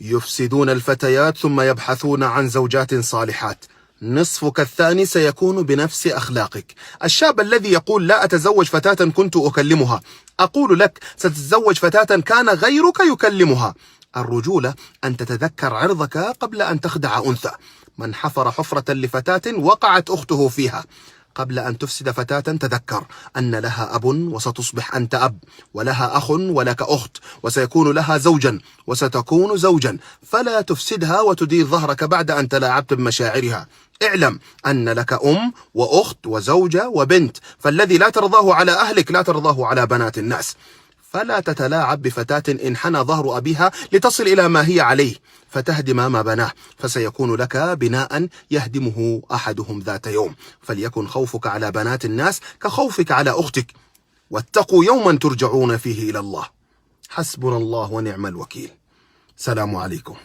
يفسدون الفتيات ثم يبحثون عن زوجات صالحات. نصفك الثاني سيكون بنفس أخلاقك. الشاب الذي يقول لا أتزوج فتاة كنت أكلمها، أقول لك ستتزوج فتاة كان غيرك يكلمها. الرجولة أن تتذكر عرضك قبل أن تخدع أنثى. من حفر حفرة لفتاة وقعت أخته فيها. قبل أن تفسد فتاة تذكر أن لها أب وستصبح أنت أب، ولها أخ ولك أخت، وسيكون لها زوجا وستكون زوجا، فلا تفسدها وتدير ظهرك بعد أن تلاعبت بمشاعرها. اعلم أن لك أم وأخت وزوجة وبنت، فالذي لا ترضاه على أهلك لا ترضاه على بنات الناس. فلا تتلاعب بفتاة انحنى ظهر أبيها لتصل إلى ما هي عليه فتهدم ما بناه، فسيكون لك بناء يهدمه أحدهم ذات يوم. فليكن خوفك على بنات الناس كخوفك على أختك، واتقوا يوما ترجعون فيه إلى الله. حسبنا الله ونعم الوكيل. سلام عليكم.